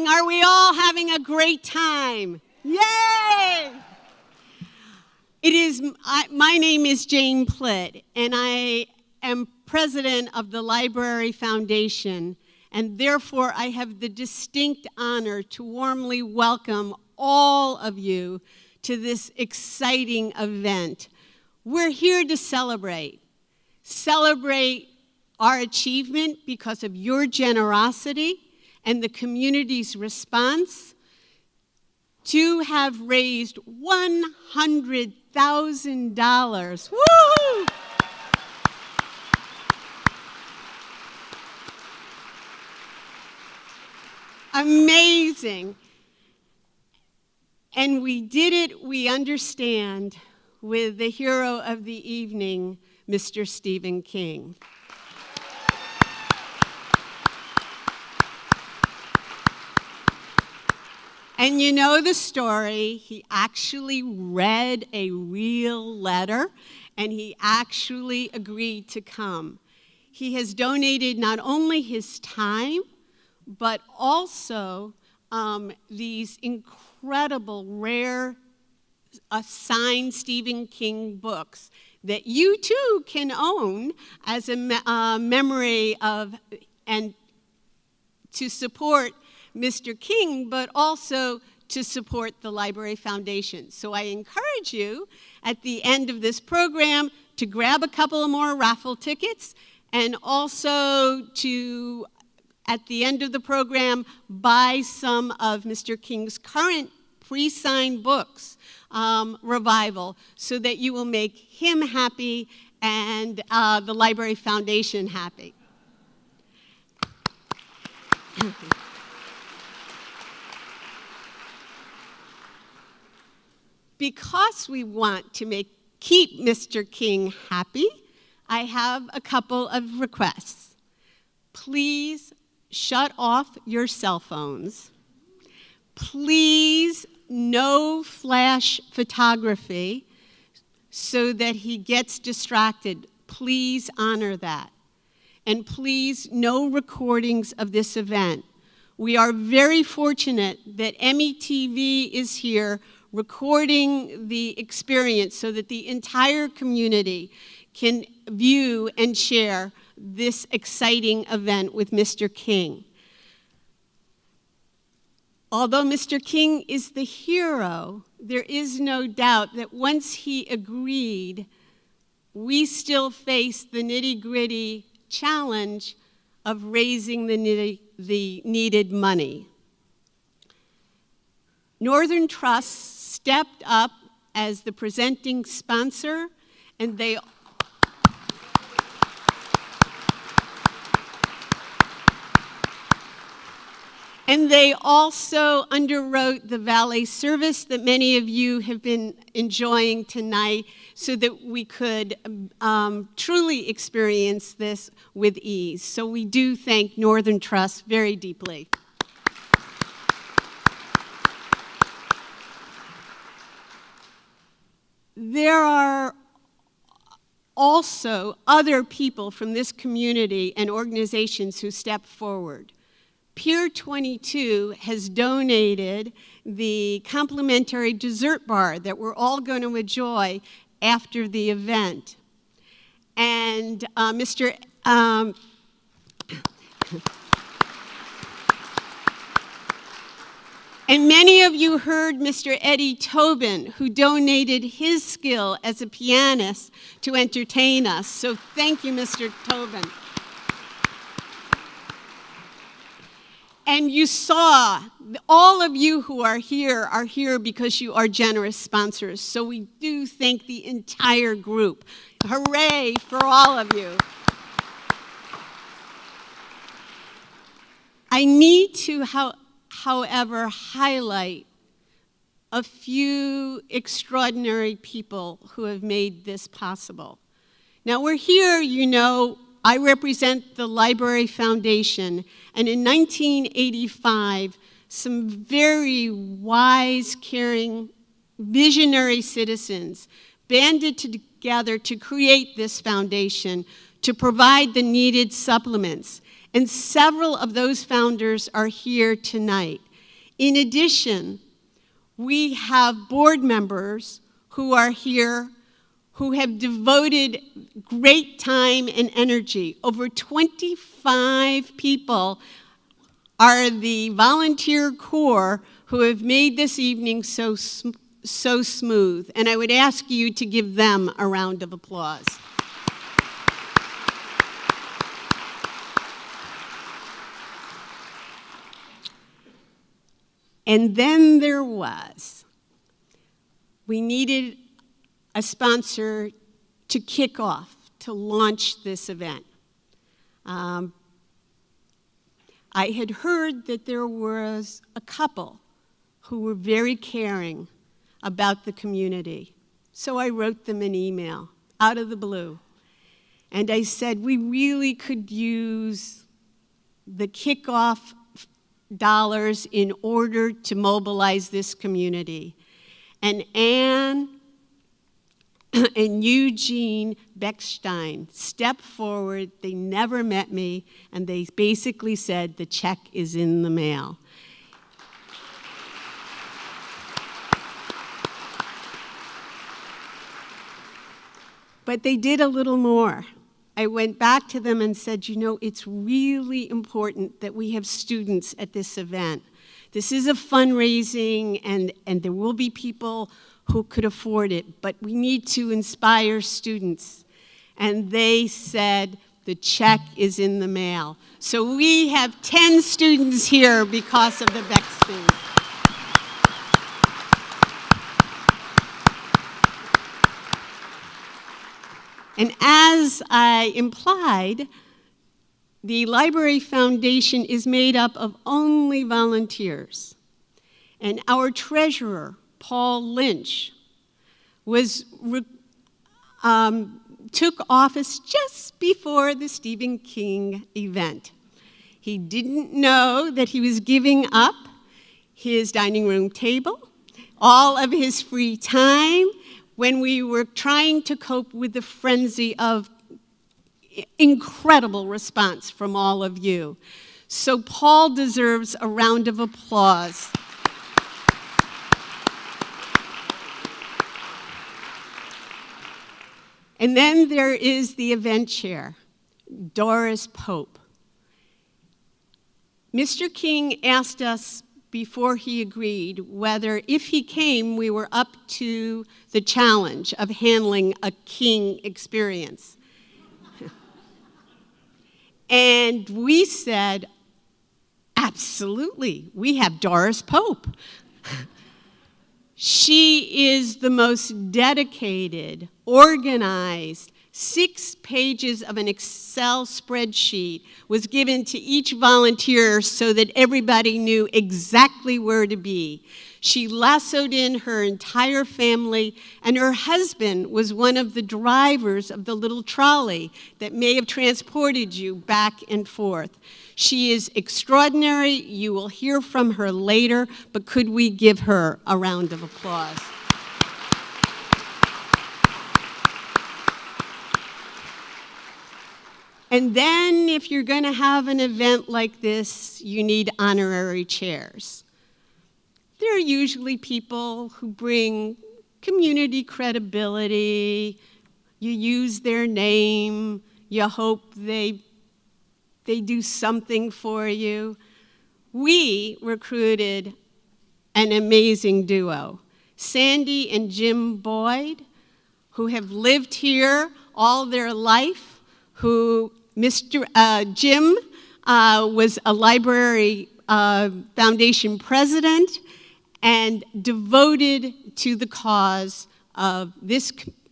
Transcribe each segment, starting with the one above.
Are we all having a great time? Yay! My name is Jane Plitt, and I am president of the Library Foundation, and therefore I have the distinct honor to warmly welcome all of you to this exciting event. We're here to celebrate our achievement because of your generosity and the community's response to have raised $100,000. Woo! Amazing. And we did it, we understand, with the hero of the evening, Mr. Stephen King. And you know the story. He actually read a real letter, and he actually agreed to come. He has donated not only his time, but also these incredible, rare, signed Stephen King books that you too can own as a memory of and to support Mr. King, but also to support the Library Foundation. So I encourage you at the end of this program to grab a couple of more raffle tickets, and also to, at the end of the program, buy some of Mr. King's current pre-signed books, Revival, so that you will make him happy and the Library Foundation happy. Because we want to keep Mr. King happy, I have a couple of requests. Please shut off your cell phones. Please, no flash photography so that he gets distracted. Please honor that. And please, no recordings of this event. We are very fortunate that METV is here recording the experience so that the entire community can view and share this exciting event with Mr. King. Although Mr. King is the hero, there is no doubt that once he agreed, we still face the nitty-gritty challenge of raising the needed money. Northern Trust stepped up as the presenting sponsor, and they also underwrote the valet service that many of you have been enjoying tonight so that we could truly experience this with ease. So we do thank Northern Trust very deeply. There are also other people from this community and organizations who step forward. Pier 22 has donated the complimentary dessert bar that we're all going to enjoy after the event. And And many of you heard Mr. Eddie Tobin, who donated his skill as a pianist to entertain us. So thank you, Mr. Tobin. And you saw, all of you who are here because you are generous sponsors. So we do thank the entire group. Hooray for all of you. I need to, however, highlight a few extraordinary people who have made this possible. Now we're here, you know, I represent the Library Foundation, and in 1985, some very wise, caring, visionary citizens banded together to create this foundation to provide the needed supplements, and several of those founders are here tonight. In addition, we have board members who are here who have devoted great time and energy. Over 25 people are the volunteer corps who have made this evening so smooth. And I would ask you to give them a round of applause. And then there was, we needed a sponsor to kick off, to launch this event. I had heard that there was a couple who were very caring about the community. So I wrote them an email out of the blue. And I said, we really could use the kickoff dollars in order to mobilize this community. And Anne and Eugene Beckstein stepped forward. They never met me, and they basically said, the check is in the mail. But they did a little more. I went back to them and said, you know, it's really important that we have students at this event. This is a fundraising, and there will be people who could afford it, but we need to inspire students. And they said, the check is in the mail. So we have 10 students here because of the Beckstein. And as I implied, the Library Foundation is made up of only volunteers. And our treasurer, Paul Lynch, took office just before the Stephen King event. He didn't know that he was giving up his dining room table, all of his free time, when we were trying to cope with the frenzy of incredible response from all of you. So Paul deserves a round of applause. And then there is the event chair, Doris Pope. Mr. King asked us before he agreed whether, if he came, we were up to the challenge of handling a King experience. And we said, absolutely, we have Doris Pope. She is the most dedicated, organized. 6 pages of an Excel spreadsheet was given to each volunteer so that everybody knew exactly where to be. She lassoed in her entire family, and her husband was one of the drivers of the little trolley that may have transported you back and forth. She is extraordinary. You will hear from her later, but could we give her a round of applause? And then, if you're going to have an event like this, you need honorary chairs. There are usually people who bring community credibility. You use their name. You hope they do something for you. We recruited an amazing duo, Sandy and Jim Boyd, who have lived here all their life, who Jim was a library foundation president, and devoted to the cause of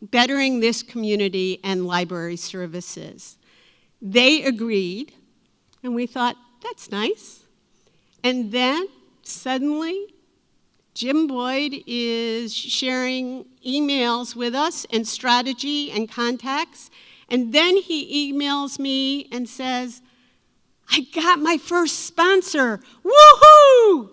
bettering this community and library services. They agreed, and we thought, that's nice. And then, suddenly, Jim Boyd is sharing emails with us and strategy and contacts, and then he emails me and says, I got my first sponsor, woohoo!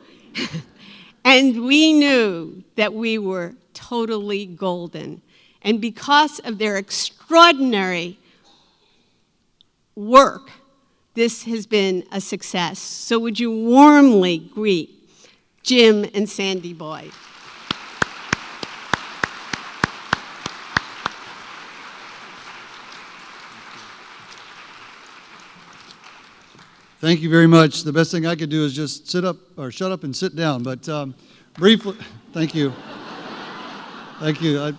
And we knew that we were totally golden. And because of their extraordinary work, this has been a success. So would you warmly greet Jim and Sandy Boyd? Thank you very much. The best thing I could do is just sit up, or shut up and sit down. But briefly, thank you. Thank you. I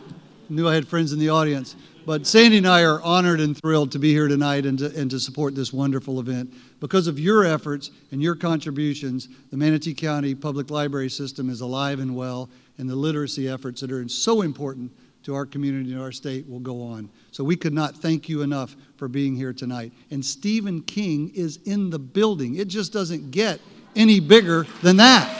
knew I had friends in the audience. But Sandy and I are honored and thrilled to be here tonight and to support this wonderful event. Because of your efforts and your contributions, the Manatee County Public Library System is alive and well, and the literacy efforts that are so important to our community and our state will go on. So we could not thank you enough for being here tonight. And Stephen King is in the building. It just doesn't get any bigger than that.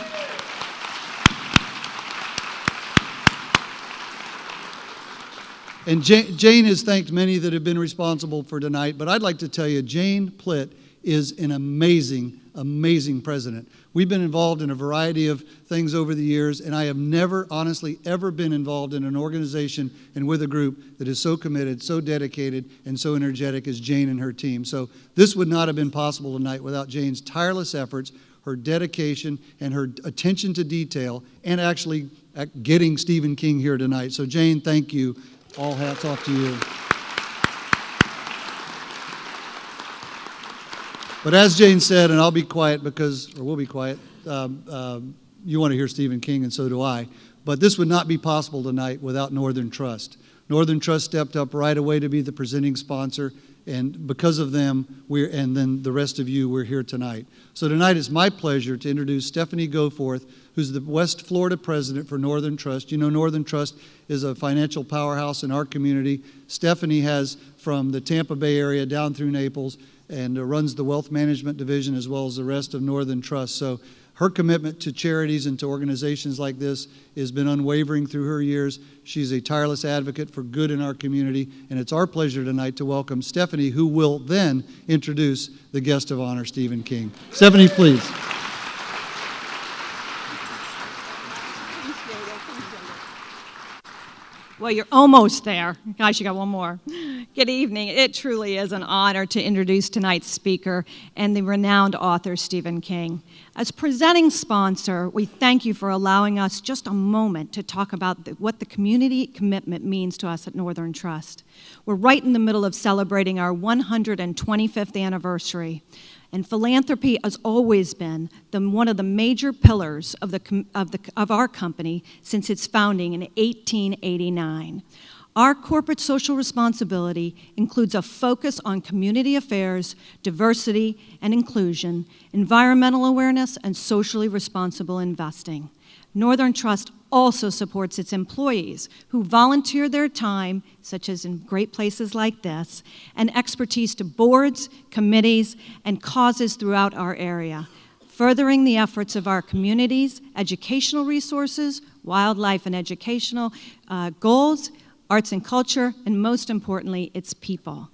And Jane has thanked many that have been responsible for tonight, but I'd like to tell you, Jane Plitt is an amazing, amazing president. We've been involved in a variety of things over the years, and I have never, honestly, ever been involved in an organization and with a group that is so committed, so dedicated, and so energetic as Jane and her team. So this would not have been possible tonight without Jane's tireless efforts, her dedication, and her attention to detail, and actually getting Stephen King here tonight. So Jane, thank you. All hats off to you. But as Jane said, and I'll be quiet or we'll be quiet, you want to hear Stephen King, and so do I. But this would not be possible tonight without Northern Trust. Northern Trust stepped up right away to be the presenting sponsor, and because of them, and then the rest of you, we're here tonight. So tonight it's my pleasure to introduce Stephanie Goforth, who's the West Florida president for Northern Trust. You know, Northern Trust is a financial powerhouse in our community. Stephanie has from the Tampa Bay area down through Naples and runs the wealth management division as well as the rest of Northern Trust. So her commitment to charities and to organizations like this has been unwavering through her years. She's a tireless advocate for good in our community, and it's our pleasure tonight to welcome Stephanie, who will then introduce the guest of honor, Stephen King. Stephanie, please. Well, you're almost there. Gosh, you got one more. Good evening. It truly is an honor to introduce tonight's speaker and the renowned author, Stephen King. As presenting sponsor, we thank you for allowing us just a moment to talk about what the community commitment means to us at Northern Trust. We're right in the middle of celebrating our 125th anniversary. And philanthropy has always been one of the major pillars of our company since its founding in 1889. Our corporate social responsibility includes a focus on community affairs, diversity and inclusion, environmental awareness, and socially responsible investing. Northern Trust also supports its employees who volunteer their time, such as in great places like this, and expertise to boards, committees, and causes throughout our area, furthering the efforts of our communities, educational resources, wildlife and educational goals, arts and culture, and most importantly, its people.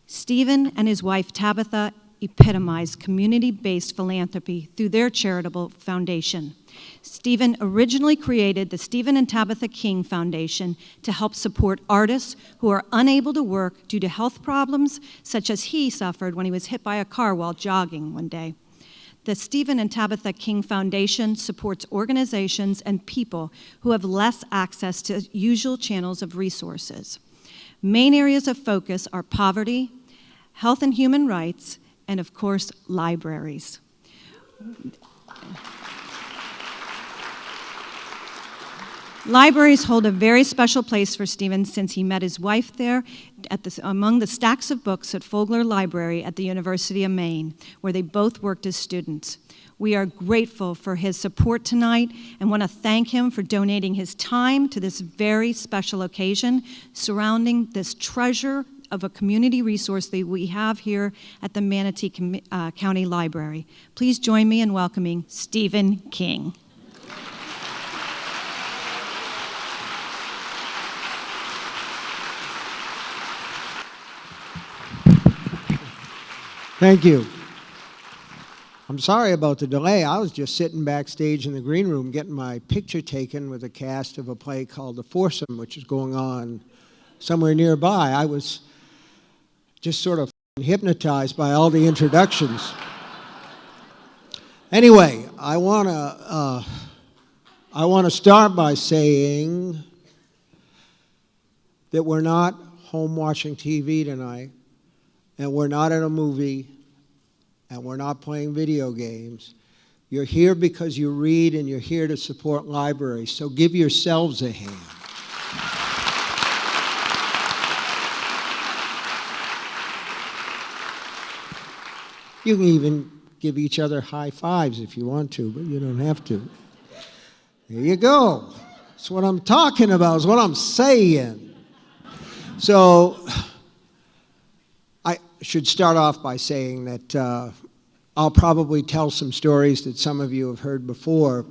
Stephen and his wife Tabitha epitomize community-based philanthropy through their charitable foundation. Stephen originally created the Stephen and Tabitha King Foundation to help support artists who are unable to work due to health problems, such as he suffered when he was hit by a car while jogging one day. The Stephen and Tabitha King Foundation supports organizations and people who have less access to usual channels of resources. Main areas of focus are poverty, health and human rights, and of course, libraries. Libraries hold a very special place for Stephen since he met his wife there among the stacks of books at Fogler Library at the University of Maine, where they both worked as students. We are grateful for his support tonight and want to thank him for donating his time to this very special occasion surrounding this treasure of a community resource that we have here at the Manatee County Library. Please join me in welcoming Stephen King. Thank you. I'm sorry about the delay. I was just sitting backstage in the green room getting my picture taken with a cast of a play called The Foursome, which is going on somewhere nearby. I was just sort of hypnotized by all the introductions. Anyway, I want to start by saying that we're not home watching TV tonight, and we're not at a movie, and we're not playing video games. You're here because you read, and you're here to support libraries, so give yourselves a hand. You can even give each other high fives if you want to, but you don't have to. There you go. That's what I'm talking about, is what I'm saying. So I should start off by saying that I'll probably tell some stories that some of you have heard before.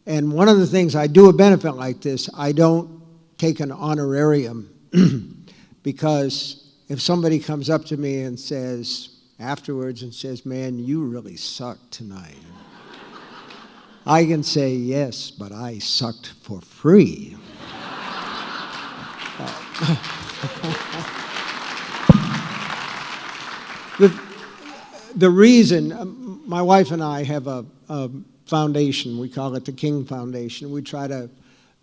And one of the things, I do a benefit like this, I don't take an honorarium because if somebody comes up to me and says, afterwards and says, man, you really sucked tonight, I can say, yes, but I sucked for free. The reason, my wife and I have a foundation, we call it the King Foundation. We try to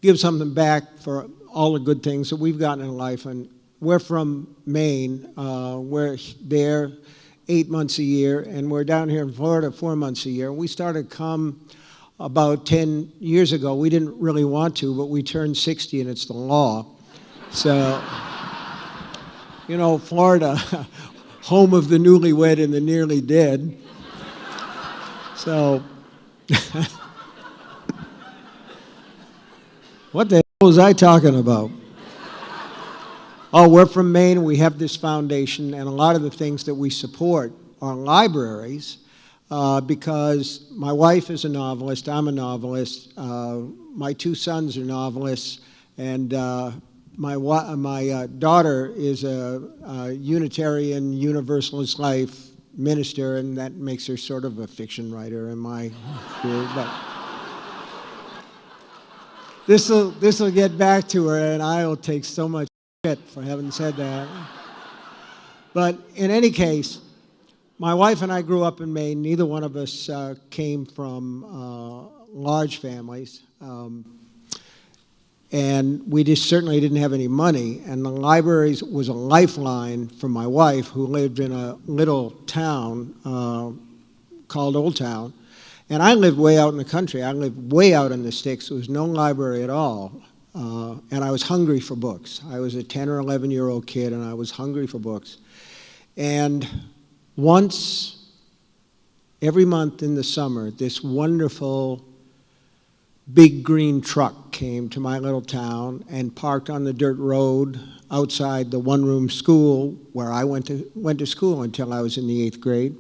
give something back for all the good things that we've gotten in life. And we're from Maine. We're there 8 months a year, and we're down here in Florida 4 months a year. We started come about 10 years ago. We didn't really want to, but we turned 60 and it's the law. So, you know, Florida, home of the newlywed and the nearly dead. So, what the hell was I talking about? Oh, we're from Maine, we have this foundation, and a lot of the things that we support are libraries because my wife is a novelist, I'm a novelist, my two sons are novelists, and my daughter is a Unitarian Universalist life minister, and that makes her sort of a fiction writer in my view. But this will get back to her, and I'll take so much for having said that. But in any case, my wife and I grew up in Maine. Neither one of us came from large families. And we just certainly didn't have any money. And the libraries was a lifeline for my wife, who lived in a little town called Old Town. And I lived way out in the country. I lived way out in the sticks. There was no library at all. And I was hungry for books. I was a 10 or 11-year-old kid, and I was hungry for books. And once every month in the summer, this wonderful big green truck came to my little town and parked on the dirt road outside the one-room school where I went to school until I was in the 8th grade.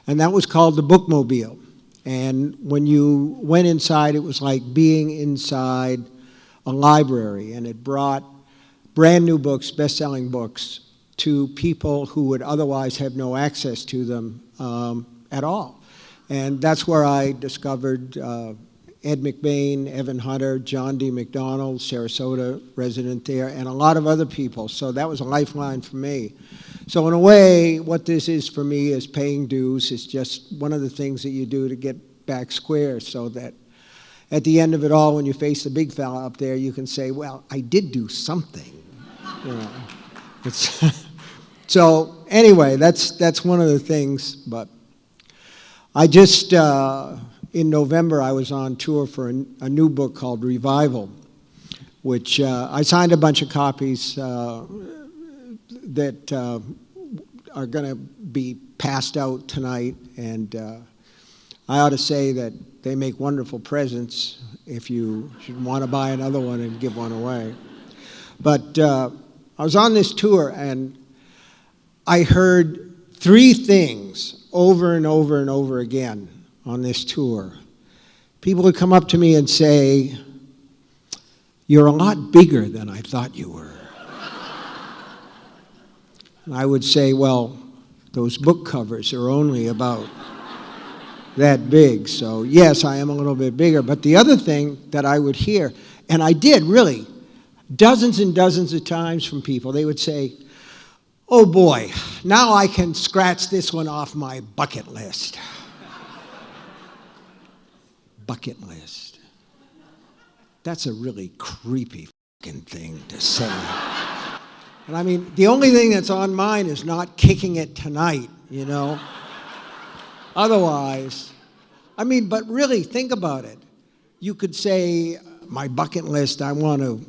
And that was called the Bookmobile. And when you went inside, it was like being inside a library, and it brought brand new books, best-selling books, to people who would otherwise have no access to them at all. And that's where I discovered Ed McBain, Evan Hunter, John D. McDonald, Sarasota resident there, and a lot of other people. So that was a lifeline for me. So in a way, what this is for me is paying dues. It's just one of the things that you do to get back square, so that at the end of it all, when you face the big fella up there, you can say, well, I did do something. You know, so anyway, that's one of the things. But I just, in November, I was on tour for a new book called Revival. which I signed a bunch of copies that are going to be passed out tonight, and I ought to say that they make wonderful presents if you should want to buy another one and give one away. But I was on this tour, and I heard three things over and over and over again on this tour. People would come up to me and say, "You're a lot bigger than I thought you were." And I would say, "Well, those book covers are only about that big, so yes, I am a little bit bigger." But the other thing that I would hear, and I did really, dozens and dozens of times from people, they would say, "Oh boy, now I can scratch this one off my bucket list." Bucket list. That's a really creepy fucking thing to say. And I mean, the only thing that's on mine is not kicking it tonight, you know? Otherwise, I mean, but really, think about it. You could say, my bucket list, I want to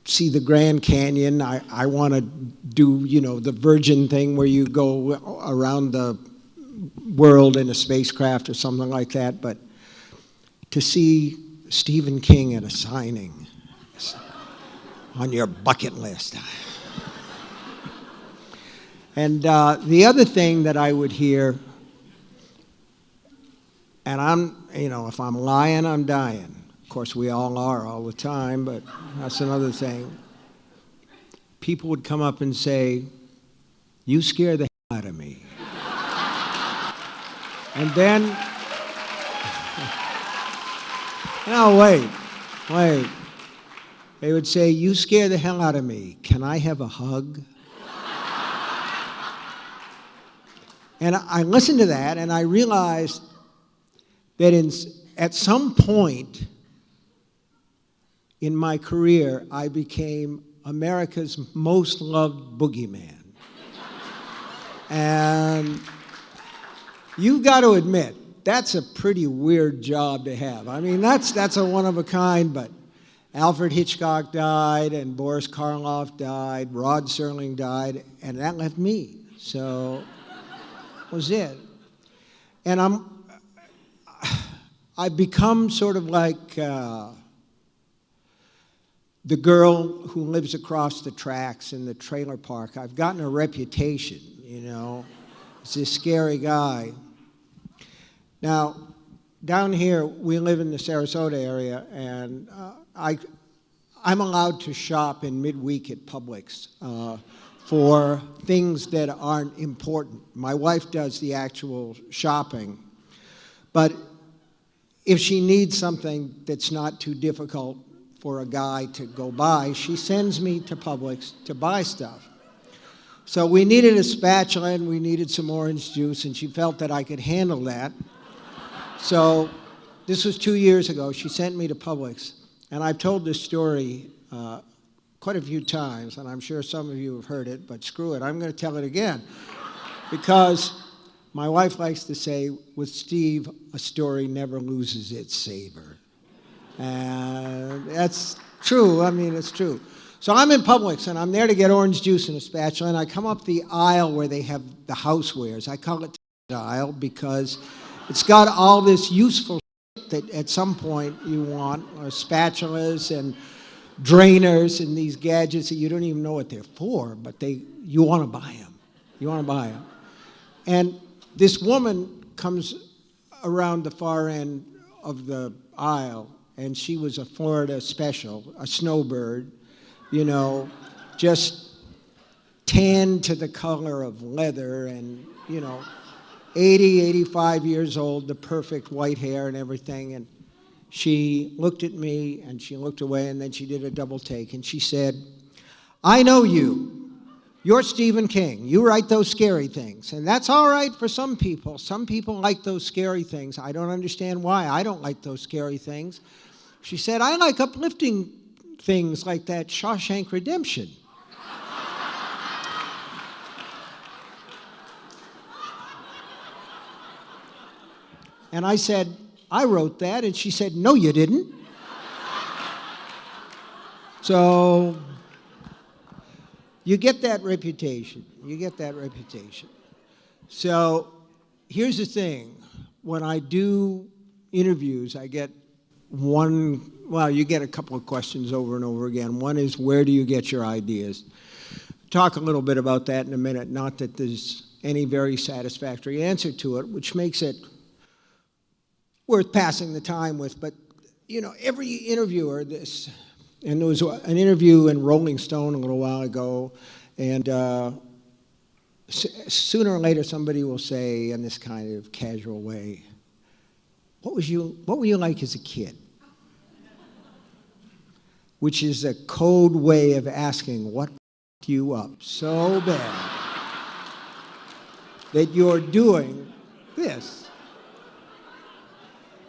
see the Grand Canyon. I want to do, you know, the Virgin thing where you go around the world in a spacecraft or something like that. But to see Stephen King at a signing on your bucket list. And the other thing that I would hear, and if I'm lying, I'm dying. Of course, we all are all the time, but that's another thing. People would come up and say, "You scare the hell out of me." And then, no, wait. They would say, "You scare the hell out of me. Can I have a hug?" And I listened to that, and I realized that at some point in my career, I became America's most loved boogeyman. And you've got to admit, that's a pretty weird job to have. I mean, that's a one of a kind, but Alfred Hitchcock died, and Boris Karloff died, Rod Serling died, and that left me. So was it. And I've become sort of like the girl who lives across the tracks in the trailer park. I've gotten a reputation, you know. It's this scary guy. Now, down here, we live in the Sarasota area, and I'm allowed to shop in midweek at Publix for things that aren't important. My wife does the actual shopping. But if she needs something that's not too difficult for a guy to go buy, she sends me to Publix to buy stuff. So we needed a spatula and we needed some orange juice, and she felt that I could handle that. So this was 2 years ago. She sent me to Publix, and I've told this story quite a few times, and I'm sure some of you have heard it, but screw it, I'm going to tell it again. Because my wife likes to say, with Steve, a story never loses its savor. And that's true. I mean, it's true. So I'm in Publix, and I'm there to get orange juice and a spatula, and I come up the aisle where they have the housewares. I call it the aisle because it's got all this useful shit that at some point you want, spatulas and drainers and these gadgets that you don't even know what they're for, but you want to buy them. You want to buy them. And this woman comes around the far end of the aisle, and she was a Florida special, a snowbird, you know, just tanned to the color of leather and, you know, 80, 85 years old, the perfect white hair and everything. And she looked at me, and she looked away, and then she did a double take, and she said, "I know you. You're Stephen King. You write those scary things. And that's all right for some people. Some people like those scary things. I don't understand why. I don't like those scary things." She said, "I like uplifting things like that Shawshank Redemption." And I said, "I wrote that." And she said, "No, you didn't." So you get that reputation. You get that reputation. So here's the thing. When I do interviews, I get you get a couple of questions over and over again. One is, where do you get your ideas? Talk a little bit about that in a minute. Not that there's any very satisfactory answer to it, which makes it worth passing the time with. But, you know, every interviewer, and there was an interview in Rolling Stone a little while ago, and sooner or later somebody will say in this kind of casual way, what were you like as a kid? Which is a code way of asking, what f***ed you up so bad that you're doing this?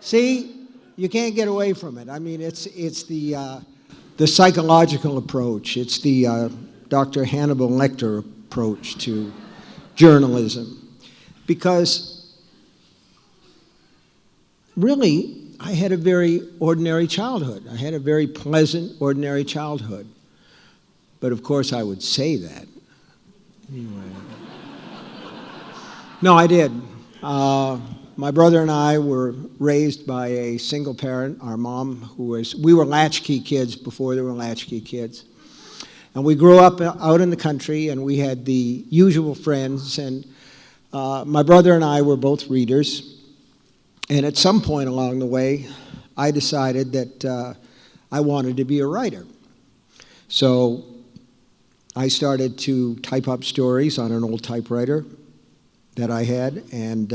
See, you can't get away from it. I mean, it's the psychological approach. It's the Dr. Hannibal Lecter approach to journalism. Because really, I had a very ordinary childhood. I had a very pleasant, ordinary childhood. But of course, I would say that. Anyway. No, I did. My brother and I were raised by a single parent. Our mom, we were latchkey kids before there were latchkey kids. And we grew up out in the country, and we had the usual friends. And my brother and I were both readers. And at some point along the way, I decided that I wanted to be a writer. So I started to type up stories on an old typewriter that I had, and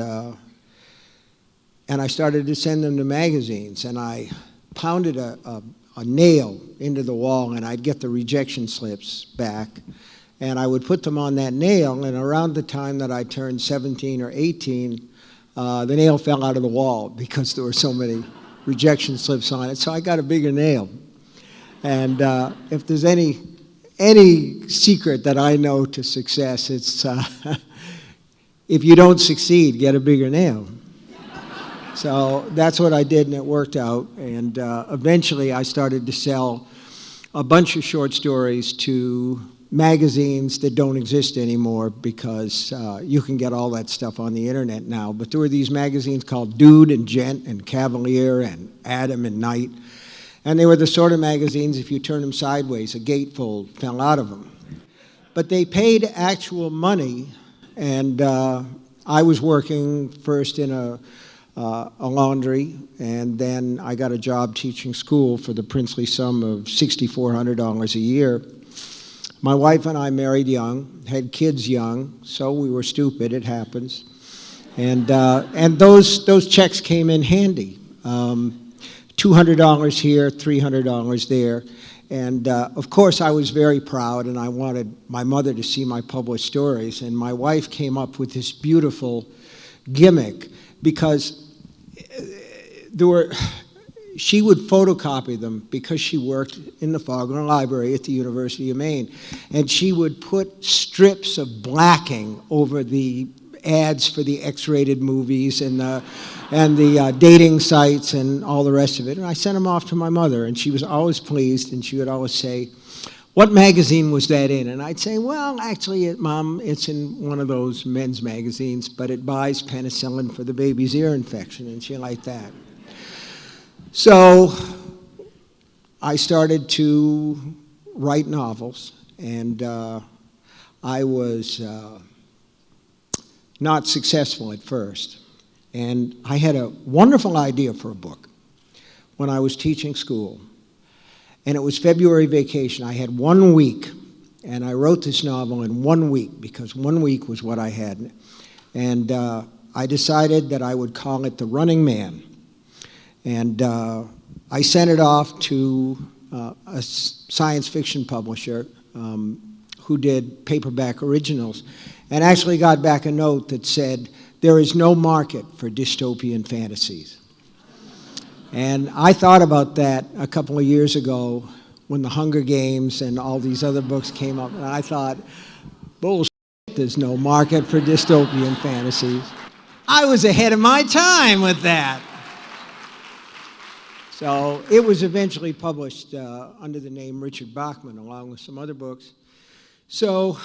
I started to send them to magazines. And I pounded a nail into the wall, and I'd get the rejection slips back, and I would put them on that nail. And around the time that I turned 17 or 18, the nail fell out of the wall because there were so many rejection slips on it. So I got a bigger nail. And if there's any secret that I know to success, it's if you don't succeed, get a bigger nail. So that's what I did, and it worked out. And eventually I started to sell a bunch of short stories to magazines that don't exist anymore, because you can get all that stuff on the internet now. But there were these magazines called Dude and Gent and Cavalier and Adam and Night. And they were the sort of magazines, if you turn them sideways, a gatefold fell out of them. But they paid actual money, and I was working first in a laundry, and then I got a job teaching school for the princely sum of $6,400 a year. My wife and I married young, had kids young, so we were stupid, it happens. And those checks came in handy. $200 here, $300 there. And of course I was very proud, and I wanted my mother to see my published stories. And my wife came up with this beautiful gimmick, because she would photocopy them, because she worked in the Faulkner Library at the University of Maine. And she would put strips of blacking over the ads for the X-rated movies and the dating sites and all the rest of it. And I sent them off to my mother, and she was always pleased, and she would always say, "What magazine was that in?" And I'd say, "Well, actually, Mom, it's in one of those men's magazines, but it buys penicillin for the baby's ear infection," and she liked that. So I started to write novels, and I was not successful at first. And I had a wonderful idea for a book when I was teaching school. And it was February vacation. I had 1 week, and I wrote this novel in 1 week, because 1 week was what I had. And I decided that I would call it The Running Man. And I sent it off to a science fiction publisher who did paperback originals, and actually got back a note that said, "There is no market for dystopian fantasies." And I thought about that a couple of years ago when The Hunger Games and all these other books came up, and I thought, bullshit, there's no market for dystopian fantasies. I was ahead of my time with that. So it was eventually published under the name Richard Bachman, along with some other books. So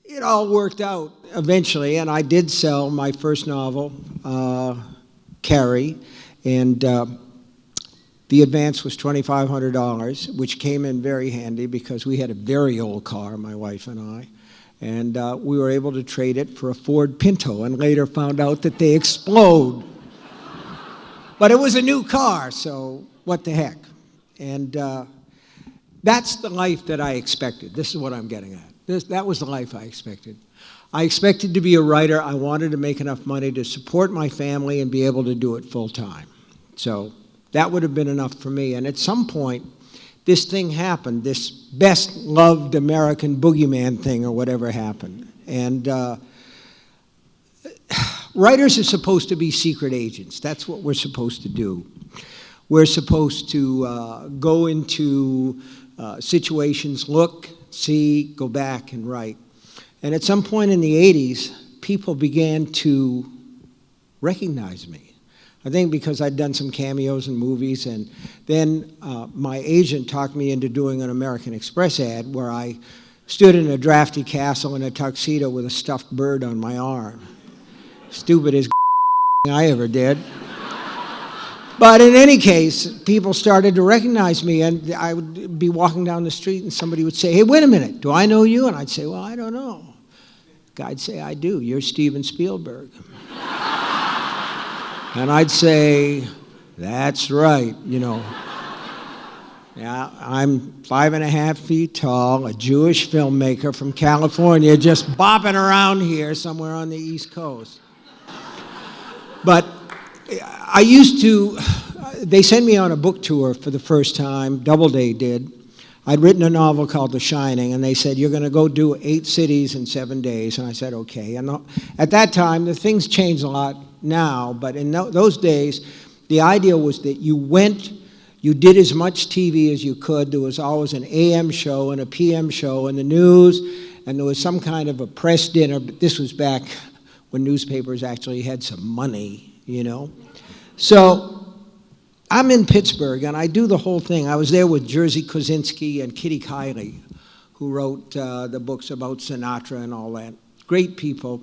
it all worked out eventually, and I did sell my first novel, Carrie, and the advance was $2,500, which came in very handy because we had a very old car, my wife and I, and we were able to trade it for a Ford Pinto, and later found out that they explode. But it was a new car, so what the heck? And that's the life that I expected. This is what I'm getting at. That was the life I expected. I expected to be a writer. I wanted to make enough money to support my family and be able to do it full time. So that would have been enough for me. And at some point, this thing happened, this best loved American boogeyman thing or whatever happened. And writers are supposed to be secret agents. That's what we're supposed to do. We're supposed to go into situations, look, see, go back and write. And at some point in the 80s, people began to recognize me. I think because I'd done some cameos in movies, and then my agent talked me into doing an American Express ad where I stood in a drafty castle in a tuxedo with a stuffed bird on my arm. Stupidest I ever did. But in any case, people started to recognize me, and I would be walking down the street and somebody would say, "Hey, wait a minute, do I know you?" And I'd say, "Well, I don't know." Guy'd say, "I do, you're Steven Spielberg." And I'd say, "That's right, you know. Yeah, I'm 5.5 feet tall, a Jewish filmmaker from California, just bopping around here somewhere on the East Coast." But I used to, they sent me on a book tour for the first time, Doubleday did. I'd written a novel called The Shining, and they said, "You're going to go do 8 cities in 7 days." And I said, okay. And at that time, the things changed a lot now, but in those days, the idea was that you went, you did as much TV as you could. There was always an AM show and a PM show and the news, and there was some kind of a press dinner, but this was back when newspapers actually had some money, you know. So I'm in Pittsburgh, and I do the whole thing. I was there with Jerzy Kosinski and Kitty Kiley, who wrote the books about Sinatra and all that. Great people,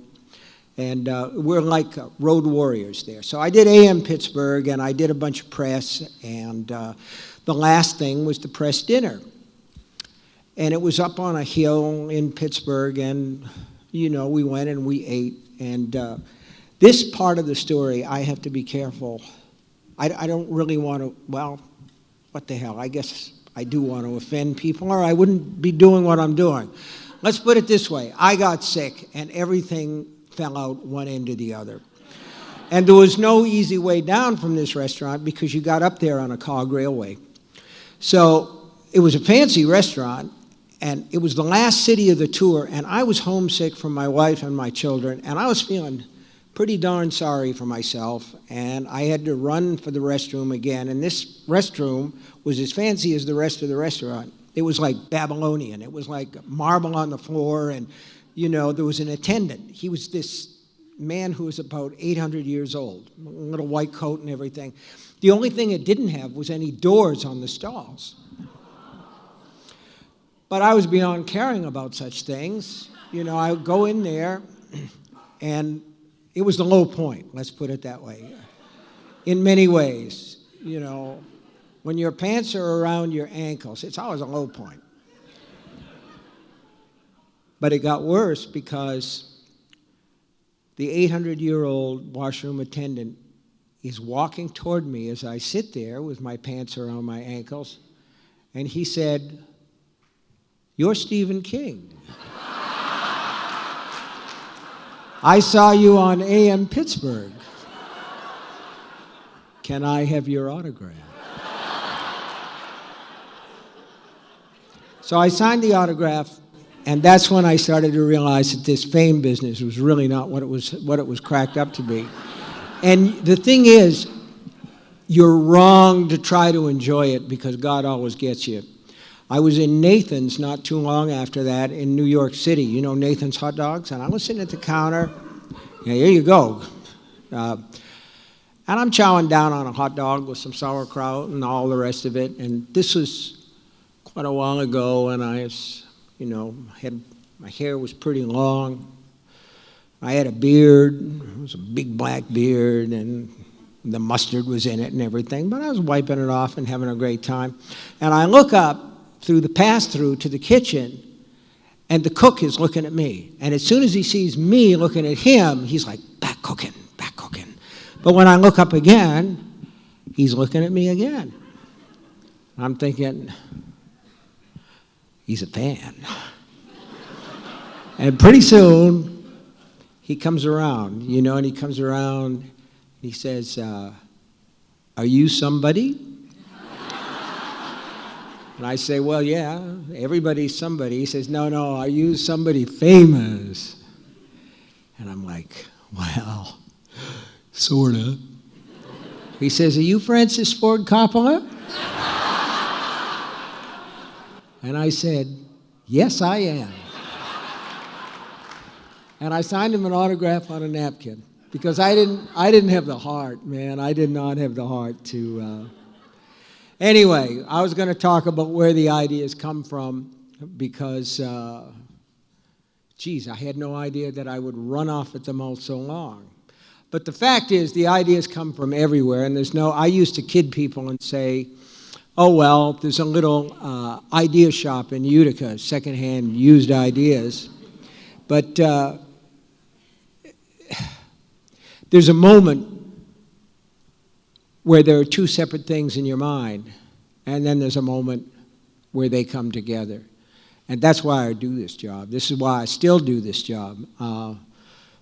and we're like road warriors there. So I did AM Pittsburgh, and I did a bunch of press, and the last thing was the press dinner. And it was up on a hill in Pittsburgh, and, you know, we went and we ate. And this part of the story, I have to be careful. I don't really want to, well, what the hell, I guess I do want to offend people, or I wouldn't be doing what I'm doing. Let's put it this way. I got sick, and everything fell out one end or the other. And there was no easy way down from this restaurant because you got up there on a cog railway. So it was a fancy restaurant, and it was the last city of the tour, and I was homesick from my wife and my children, and I was feeling pretty darn sorry for myself, and I had to run for the restroom again, and this restroom was as fancy as the rest of the restaurant. It was like Babylonian. It was like marble on the floor, and, you know, there was an attendant. He was this man who was about 800 years old, a little white coat and everything. The only thing it didn't have was any doors on the stalls. But I was beyond caring about such things. You know, I would go in there, and it was the low point, let's put it that way, in many ways. You know, when your pants are around your ankles, it's always a low point. But it got worse because the 800-year-old washroom attendant is walking toward me as I sit there with my pants around my ankles, and he said, "You're Stephen King. I saw you on AM Pittsburgh. Can I have your autograph?" So I signed the autograph, and that's when I started to realize that this fame business was really not what it was cracked up to be. And the thing is, you're wrong to try to enjoy it because God always gets you. I was in Nathan's not too long after that in New York City. You know Nathan's hot dogs? And I was sitting at the counter. Yeah, here you go. And I'm chowing down on a hot dog with some sauerkraut and all the rest of it. And this was quite a while ago, and I was, my hair was pretty long. I had a beard. It was a big black beard, and the mustard was in it and everything. But I was wiping it off and having a great time. And I look up through the pass-through to the kitchen, and the cook is looking at me. And as soon as he sees me looking at him, he's like, back cooking, back cooking. But when I look up again, he's looking at me again. I'm thinking, he's a fan. And pretty soon, he comes around, and he comes around, and he says, are you somebody? And I say, well, yeah, everybody's somebody. He says, no, are you somebody famous? And I'm like, well, sort of. He says, are you Francis Ford Coppola? And I said, yes, I am. And I signed him an autograph on a napkin because I didn't have the heart, man. I did not have the heart to... Anyway, I was going to talk about where the ideas come from because, I had no idea that I would run off at the mouth so long. But the fact is, the ideas come from everywhere, and I used to kid people and say, oh, well, there's a little idea shop in Utica, secondhand used ideas. But there's a moment where there are two separate things in your mind, and then there's a moment where they come together. And that's why I do this job. This is why I still do this job.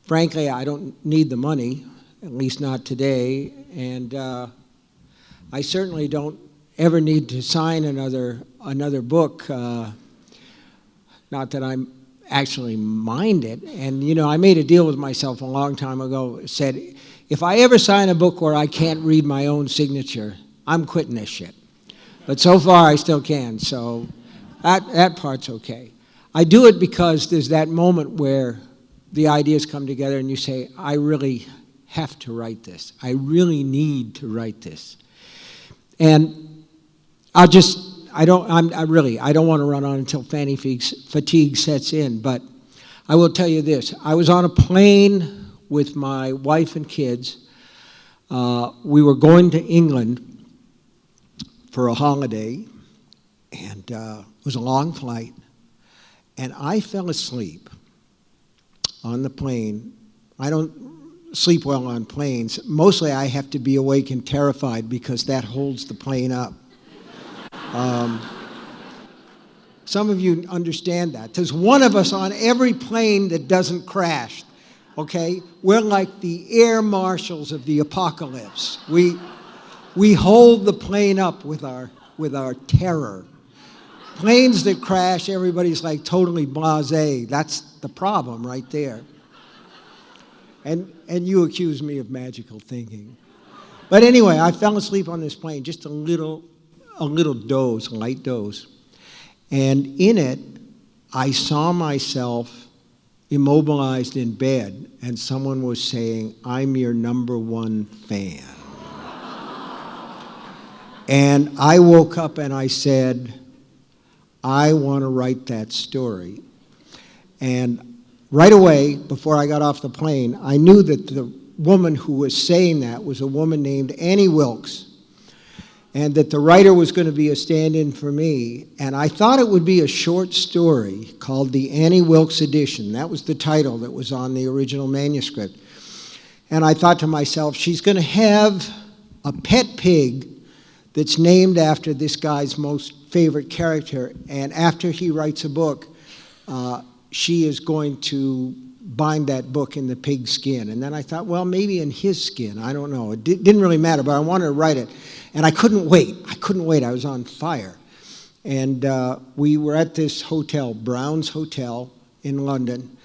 Frankly, I don't need the money, at least not today, and I certainly don't ever need to sign another book. Not that I actually mind it. And, I made a deal with myself a long time ago, said, if I ever sign a book where I can't read my own signature, I'm quitting this shit. But so far, I still can, so that part's okay. I do it because there's that moment where the ideas come together and you say, I really have to write this. I really need to write this. And I don't want to run on until fatigue sets in, but I will tell you this. I was on a plane with my wife and kids. We were going to England for a holiday, and it was a long flight, and I fell asleep on the plane. I don't sleep well on planes. Mostly I have to be awake and terrified because that holds the plane up. Some of you understand that. There's one of us on every plane that doesn't crash. Okay? We're like the air marshals of the apocalypse. We hold the plane up with our terror. Planes that crash, everybody's like totally blasé. That's the problem right there. And you accuse me of magical thinking. But anyway, I fell asleep on this plane, just a little doze, a light doze. And in it, I saw myself immobilized in bed, and someone was saying, I'm your #1 fan. And I woke up and I said, I want to write that story. And right away, before I got off the plane, I knew that the woman who was saying that was a woman named Annie Wilkes, and that the writer was going to be a stand-in for me. And I thought it would be a short story called The Annie Wilkes Edition. That was the title that was on the original manuscript. And I thought to myself, she's going to have a pet pig that's named after this guy's most favorite character. And after he writes a book, she is going to bind that book in the pig's skin. And then I thought, well, maybe in his skin. I don't know. It didn't really matter, but I wanted to write it. And I couldn't wait. I was on fire. And we were at this hotel, Brown's Hotel in London.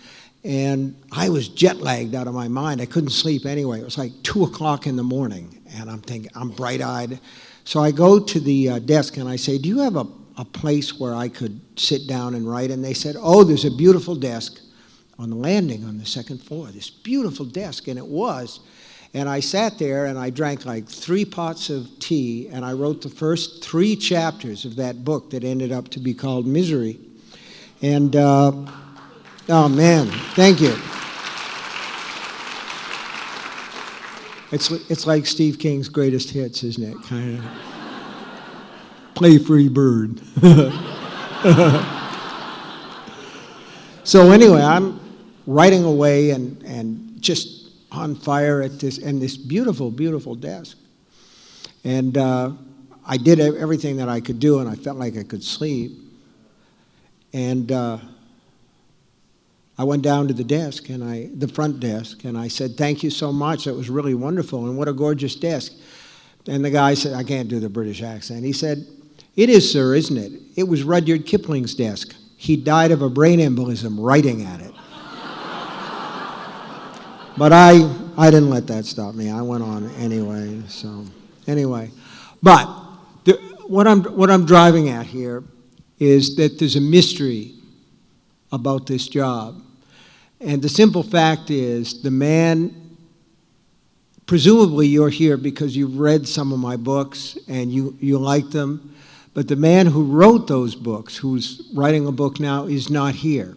And I was jet-lagged out of my mind. I couldn't sleep anyway. It was like 2 o'clock in the morning. And I'm thinking, I'm bright-eyed. So I go to the desk and I say, do you have a place where I could sit down and write? And they said, oh, there's a beautiful desk on the landing on the second floor, this beautiful desk. And it was. And I sat there and I drank like 3 pots of tea, and I wrote the first 3 chapters of that book that ended up to be called Misery. And, oh man, thank you. It's like Steve King's greatest hits, isn't it? Kind of. Play Free Bird. So anyway, I'm writing away and just on fire at this beautiful, beautiful desk. And I did everything that I could do, and I felt like I could sleep. And I went down to the desk, the front desk, and I said, "Thank you so much. That was really wonderful, and what a gorgeous desk." And the guy said, I can't do the British accent. He said, "It is, sir, isn't it? It was Rudyard Kipling's desk. He died of a brain embolism writing at it." But I didn't let that stop me. I went on anyway. So anyway, but what I'm driving at here is that there's a mystery about this job. And the simple fact is, the man, presumably you're here because you've read some of my books and you like them, but the man who wrote those books, who's writing a book now, is not here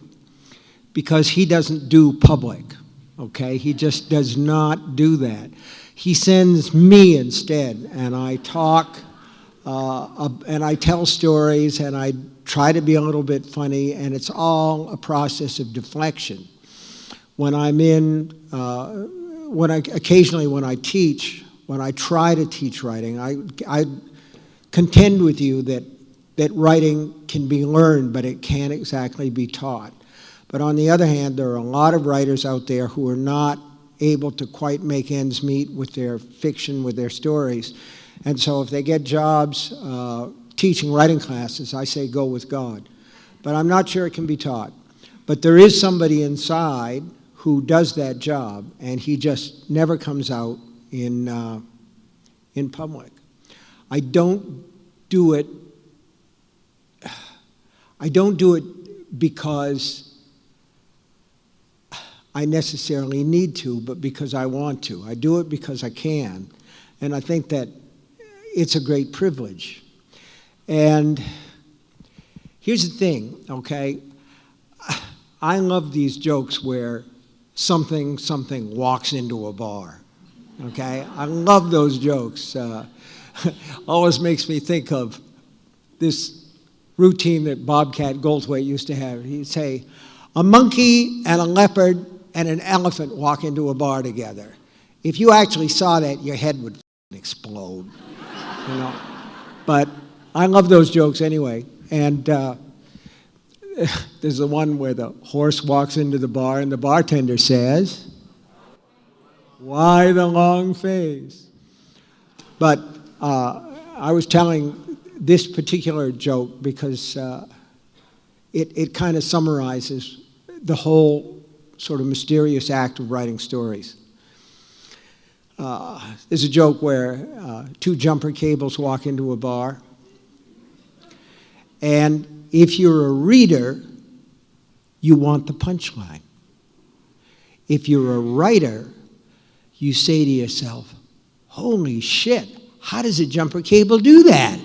because he doesn't do public, okay? He just does not do that. He sends me instead, and I talk, and I tell stories, and I try to be a little bit funny, and it's all a process of deflection. When I'm occasionally when I teach, when I try to teach writing, I contend with you that writing can be learned, but it can't exactly be taught. But on the other hand, there are a lot of writers out there who are not able to quite make ends meet with their fiction, with their stories. And so if they get jobs teaching writing classes, I say go with God. But I'm not sure it can be taught. But there is somebody inside who does that job, and he just never comes out in public. I don't do it because I necessarily need to, but because I want to. I do it because I can, and I think that it's a great privilege. And here's the thing, okay? I love these jokes where something walks into a bar, okay? I love those jokes. Always makes me think of this routine that Bobcat Goldthwait used to have. He'd say, "A monkey and a leopard and an elephant walk into a bar together. If you actually saw that, your head would explode." You know? But I love those jokes anyway. And there's the one where the horse walks into the bar and the bartender says, "Why the long face?" But I was telling this particular joke because it kind of summarizes the whole sort of mysterious act of writing stories. There's a joke where 2 jumper cables walk into a bar, and if you're a reader, you want the punchline. If you're a writer, you say to yourself, "Holy shit, how does a jumper cable do that?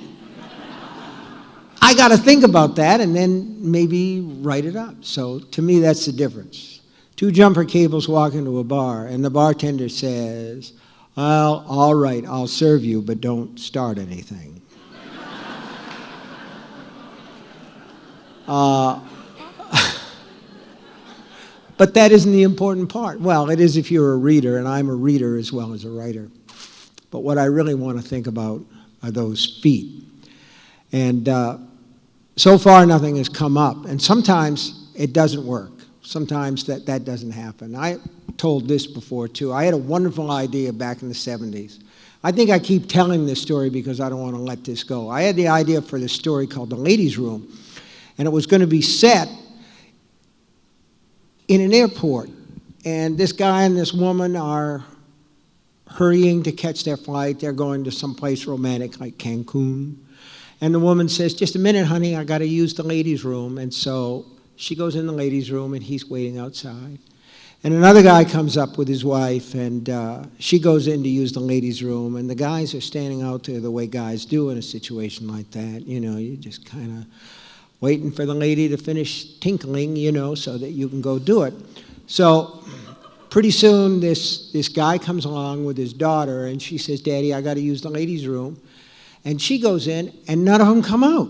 I got to think about that and then maybe write it up." So to me, that's the difference. 2 jumper cables walk into a bar, and the bartender says, "Well, all right, I'll serve you, but don't start anything." But that isn't the important part. Well, it is if you're a reader, and I'm a reader as well as a writer. But what I really want to think about are those feet. And so far, nothing has come up. And sometimes it doesn't work. Sometimes that doesn't happen. I told this before, too. I had a wonderful idea back in the 70s. I think I keep telling this story because I don't want to let this go. I had the idea for this story called The Ladies' Room. And it was going to be set in an airport. And this guy and this woman are hurrying to catch their flight. They're going to someplace romantic like Cancun. And the woman says, "Just a minute, honey, I got to use the ladies' room." And so she goes in the ladies' room, and he's waiting outside. And another guy comes up with his wife, and she goes in to use the ladies' room, and the guys are standing out there the way guys do in a situation like that. You know, you're just kind of waiting for the lady to finish tinkling, you know, so that you can go do it. So pretty soon this guy comes along with his daughter, and she says, "Daddy, I got to use the ladies' room." And she goes in, and none of them come out.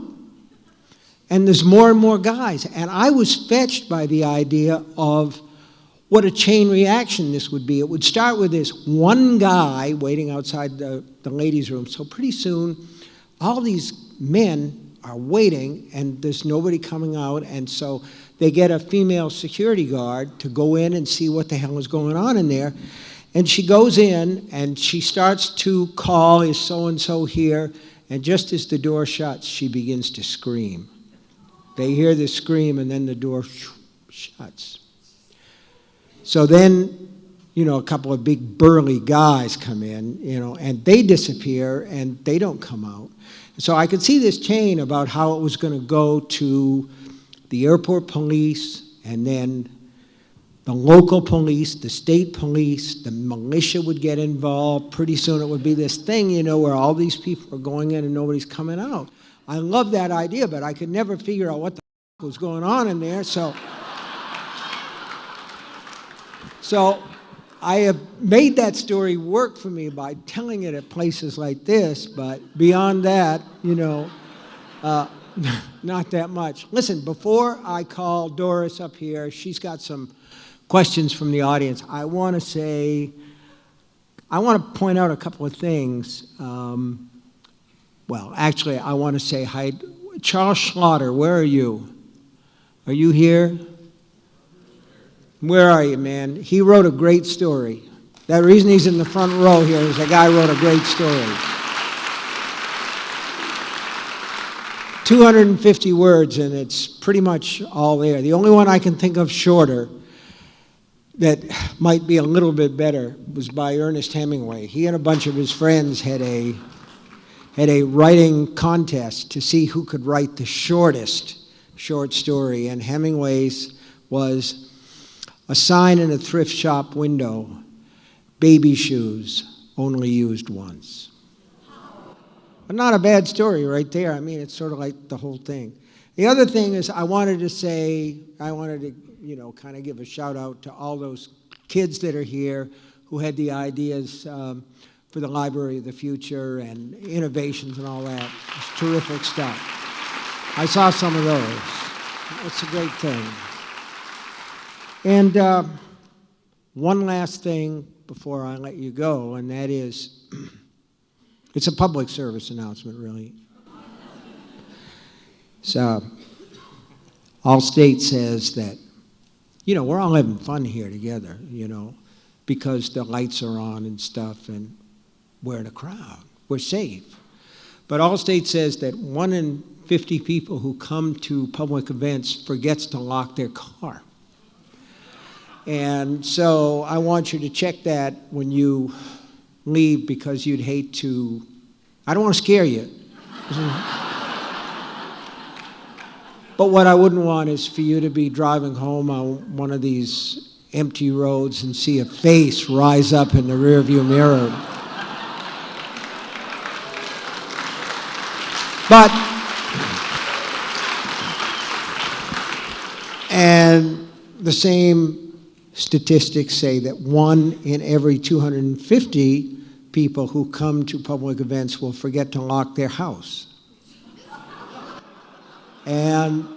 And there's more and more guys. And I was fetched by the idea of what a chain reaction this would be. It would start with this one guy waiting outside the ladies' room. So pretty soon, all these men are waiting, and there's nobody coming out. And so they get a female security guard to go in and see what the hell is going on in there. And she goes in, and she starts to call, "Is so-and-so here?" And just as the door shuts, she begins to scream. They hear the scream, and then the door shuts. So then, you know, a couple of big burly guys come in, you know, and they disappear, and they don't come out. So I could see this chain about how it was going to go to the airport police, and then the local police, the state police, the militia would get involved. Pretty soon it would be this thing, you know, where all these people are going in and nobody's coming out. I love that idea, but I could never figure out what the was going on in there, so I have made that story work for me by telling it at places like this, but beyond that, you know, not that much. Listen, before I call Doris up here, she's got some questions from the audience. I want to point out a couple of things. Well, actually, I want to say hi. Charles Schlatter, where are you? Are you here? Where are you, man? He wrote a great story. The reason he's in the front row here is the guy wrote a great story. 250 words, and it's pretty much all there. The only one I can think of shorter that might be a little bit better was by Ernest Hemingway. He and a bunch of his friends had a writing contest to see who could write the shortest short story, and Hemingway's was "A sign in a thrift shop window, baby shoes, only used once." But not a bad story right there. I mean, it's sort of like the whole thing. The other thing is I wanted to, you know, kind of give a shout out to all those kids that are here who had the ideas for the Library of the Future and innovations and all that. It's terrific stuff. I saw some of those. It's a great thing. And one last thing before I let you go, and that is, it's a public service announcement, really. So, Allstate says that, you know, we're all having fun here together, you know, because the lights are on and stuff, and we're in a crowd. We're safe. But Allstate says that 1 in 50 people who come to public events forgets to lock their car. And so I want you to check that when you leave, because you'd hate to, I don't want to scare you. But what I wouldn't want is for you to be driving home on one of these empty roads and see a face rise up in the rearview mirror. But, and the same statistics say that 1 in every 250 people who come to public events will forget to lock their house. And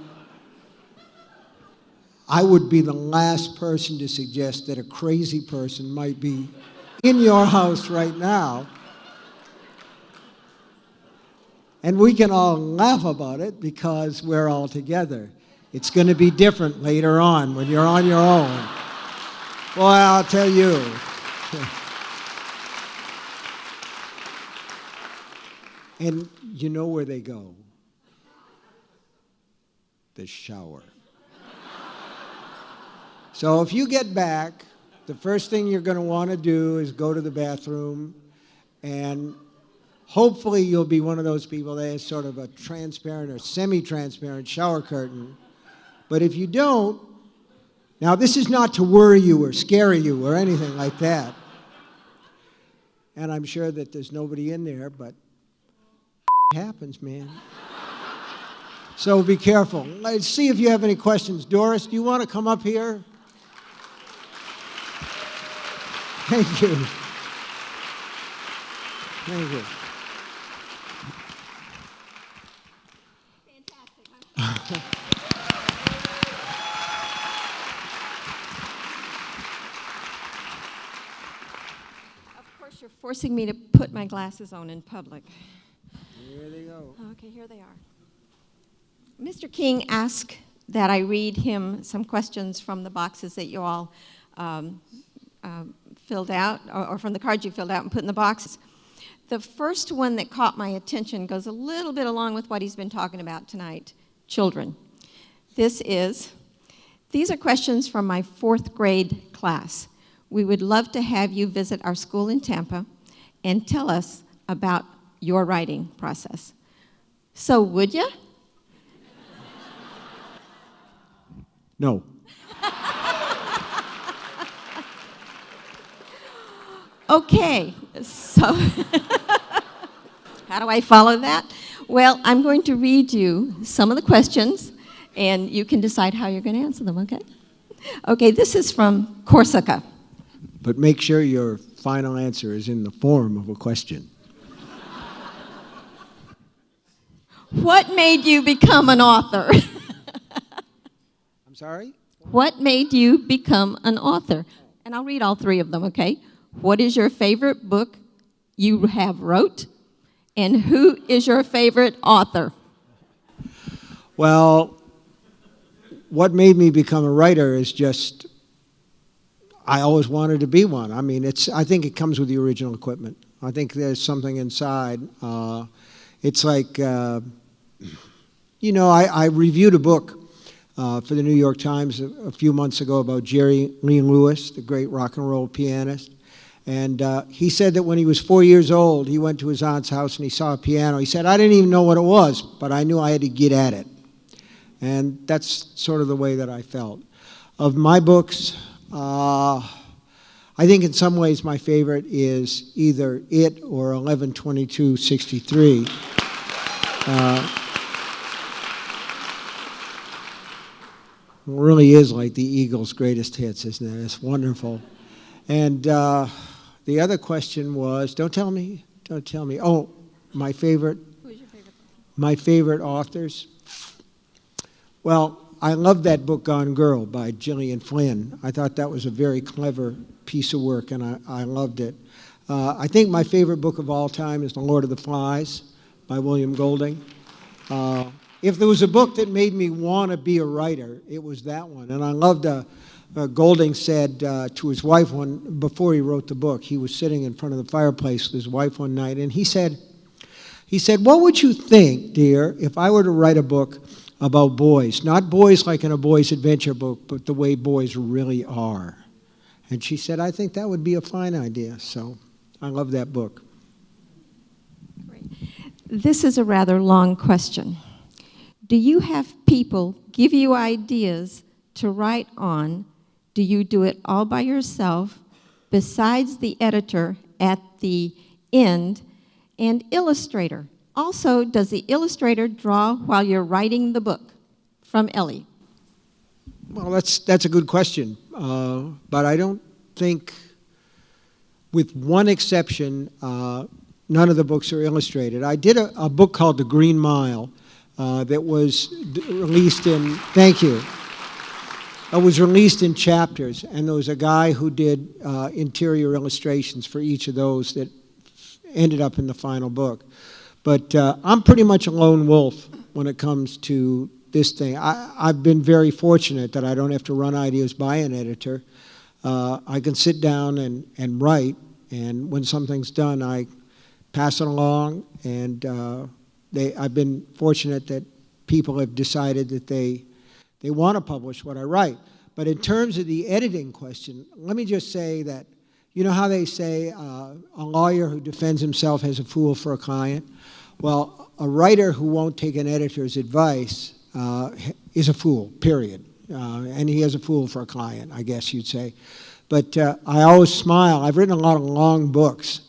I would be the last person to suggest that a crazy person might be in your house right now. And we can all laugh about it because we're all together. It's going to be different later on when you're on your own. Boy, I'll tell you. And you know where they go? The shower. So if you get back, the first thing you're going to want to do is go to the bathroom, and hopefully you'll be one of those people that has sort of a transparent or semi-transparent shower curtain. But if you don't, Now, this is not to worry you or scare you or anything like that. And I'm sure that there's nobody in there, but it happens, man. So be careful. Let's see if you have any questions. Doris, do you want to come up here? Thank you. Thank you. Fantastic. Of course, you're forcing me to put my glasses on in public. Here they go. Okay, here they are. Mr. King asked that I read him some questions from the boxes that you all filled out, or from the cards you filled out and put in the boxes. The first one that caught my attention goes a little bit along with what he's been talking about tonight, children. These are questions from my 4th grade class. We would love to have you visit our school in Tampa and tell us about your writing process. So would you? No. Okay, so how do I follow that? Well, I'm going to read you some of the questions, and you can decide how you're going to answer them, okay? Okay, this is from Corsica. But make sure your final answer is in the form of a question. What made you become an author? I'm sorry? What made you become an author? And I'll read all 3 of them, okay? What is your favorite book you have wrote? And who is your favorite author? Well, what made me become a writer is just, I always wanted to be one. I mean, I think it comes with the original equipment. I think there's something inside. It's like, I reviewed a book for the New York Times a few months ago about Jerry Lee Lewis, the great rock and roll pianist. And he said that when he was 4 years old, he went to his aunt's house and he saw a piano. He said, I didn't even know what it was, but I knew I had to get at it. And that's sort of the way that I felt. Of my books, I think in some ways my favorite is either It or 11/22/63. It really is like the Eagles' greatest hits, isn't it? It's wonderful. And the other question was, don't tell me. Oh, my favorite. Who's your favorite? My favorite authors. Well, I love that book, Gone Girl, by Gillian Flynn. I thought that was a very clever piece of work, and I loved it. I think my favorite book of all time is The Lord of the Flies by William Golding. If there was a book that made me want to be a writer, it was that one. And I loved Golding said to his wife before he wrote the book, he was sitting in front of the fireplace with his wife one night, and he said, what would you think, dear, if I were to write a book about boys? Not boys like in a boy's adventure book, but the way boys really are. And she said, I think that would be a fine idea. So I love that book. Great. This is a rather long question. Do you have people give you ideas to write on? Do you do it all by yourself, besides the editor at the end, and illustrator? Also, does the illustrator draw while you're writing the book? From Ellie. Well, that's a good question. But I don't think, with one exception, none of the books are illustrated. I did a book called The Green Mile that was released in, thank you. It was released in chapters, and there was a guy who did interior illustrations for each of those that ended up in the final book. But I'm pretty much a lone wolf when it comes to this thing. I've been very fortunate that I don't have to run ideas by an editor. I can sit down and write, and when something's done, I pass it along, and I've been fortunate that people have decided that they want to publish what I write. But in terms of the editing question, let me just say that, you know how they say a lawyer who defends himself has a fool for a client? Well, a writer who won't take an editor's advice is a fool, period. and he has a fool for a client, I guess you'd say. But I always smile. I've written a lot of long books,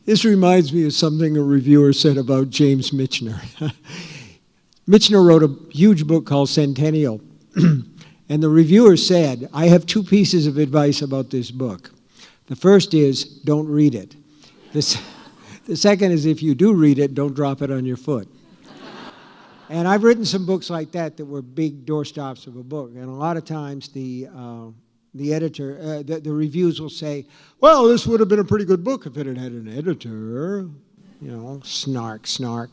This reminds me of something a reviewer said about James Michener. Michener wrote a huge book called Centennial, and the reviewer said, I have two pieces of advice about this book. The first is, don't read it. The second is, if you do read it, don't drop it on your foot. And I've written some books like that were big doorstops of a book, and a lot of times the editor, the reviews will say, well, this would have been a pretty good book if it had had an editor, snark, snark.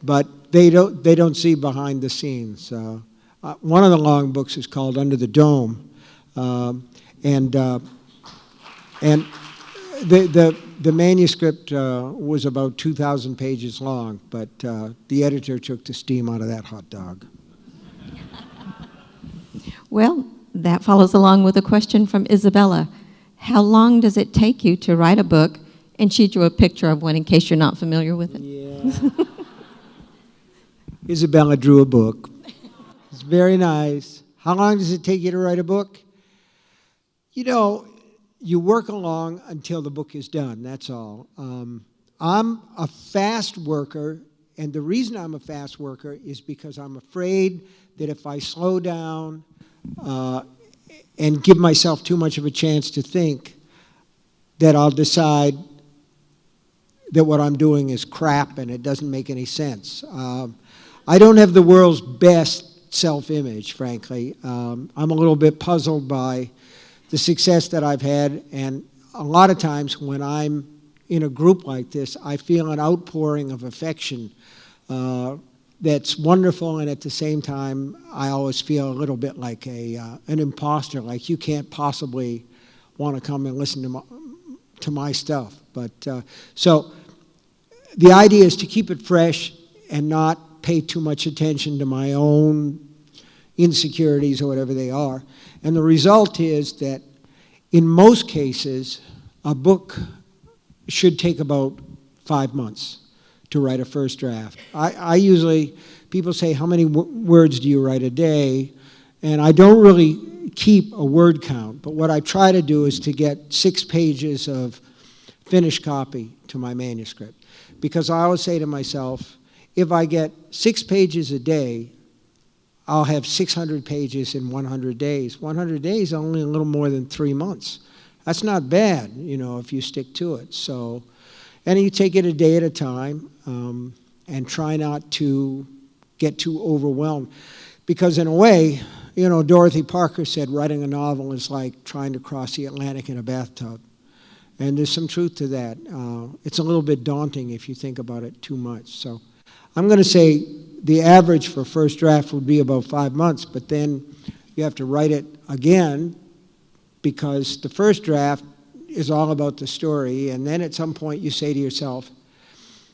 But they don't see behind the scenes. One of the long books is called Under the Dome, and the manuscript was about 2,000 pages long, but the editor took the steam out of that hot dog. Well, that follows along with a question from Isabella. How long does it take you to write a book? And she drew a picture of one in case you're not familiar with it. Yeah. Isabella drew a book. It's very nice. How long does it take you to write a book? You work along until the book is done, that's all. I'm a fast worker, and the reason I'm a fast worker is because I'm afraid that if I slow down and give myself too much of a chance to think, that I'll decide that what I'm doing is crap and it doesn't make any sense. I don't have the world's best self-image, frankly. I'm a little bit puzzled by the success that I've had, and a lot of times when I'm in a group like this, I feel an outpouring of affection that's wonderful, and at the same time, I always feel a little bit like an imposter, like you can't possibly want to come and listen to my stuff. But so the idea is to keep it fresh and not pay too much attention to my own insecurities or whatever they are. And the result is that in most cases, a book should take about 5 months to write a first draft. I usually, people say, how many words do you write a day? And I don't really keep a word count, but what I try to do is to get 6 pages of finished copy to my manuscript. Because I always say to myself, if I get 6 pages a day, I'll have 600 pages in 100 days. 100 days, only a little more than 3 months. That's not bad, if you stick to it. So, and you take it a day at a time and try not to get too overwhelmed. Because in a way, Dorothy Parker said writing a novel is like trying to cross the Atlantic in a bathtub. And there's some truth to that. It's a little bit daunting if you think about it too much. So I'm going to say the average for first draft would be about 5 months, but then you have to write it again because the first draft is all about the story, and then at some point you say to yourself,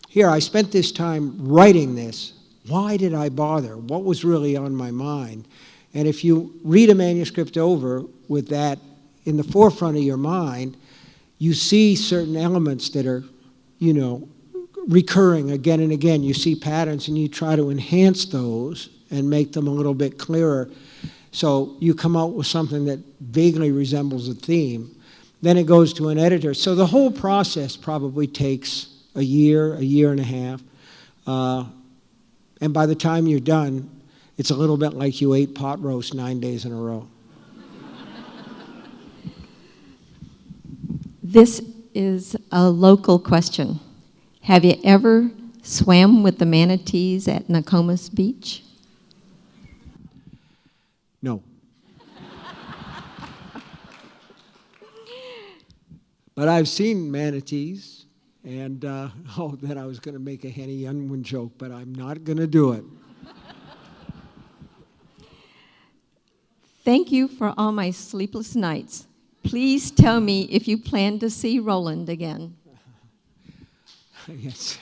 here, I spent this time writing this. Why did I bother? What was really on my mind? And if you read a manuscript over with that in the forefront of your mind, you see certain elements that are, recurring again and again. You see patterns and you try to enhance those and make them a little bit clearer. So you come out with something that vaguely resembles a theme. Then it goes to an editor. So the whole process probably takes a year and a half. And by the time you're done, it's a little bit like you ate pot roast 9 days in a row. This is a local question. Have you ever swam with the manatees at Nokomis Beach? No. But I've seen manatees, and then I was going to make a Henny Youngman joke, but I'm not going to do it. Thank you for all my sleepless nights. Please tell me if you plan to see Roland again. Yes.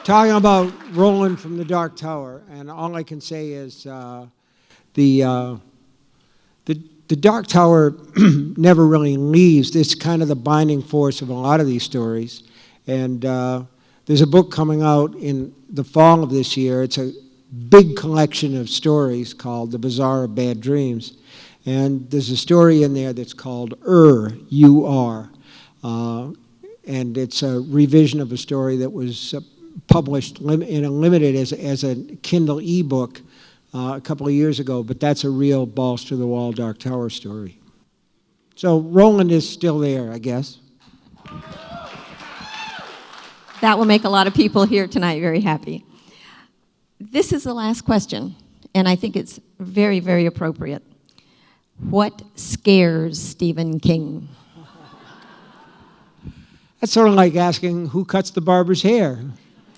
Talking about Roland from the Dark Tower, and all I can say is the Dark Tower never really leaves. It's kind of the binding force of a lot of these stories, and There's a book coming out in the fall of this year. It's a big collection of stories called The Bazaar of Bad Dreams. And there's a story in there that's called U-R. And it's a revision of a story that was published in a limited as a Kindle ebook a couple of years ago, but that's a real balls to the wall Dark Tower story. So Roland is still there, I guess. That will make a lot of people here tonight very happy. This is the last question, and I think it's very, very appropriate. What scares Stephen King? That's sort of like asking who cuts the barber's hair,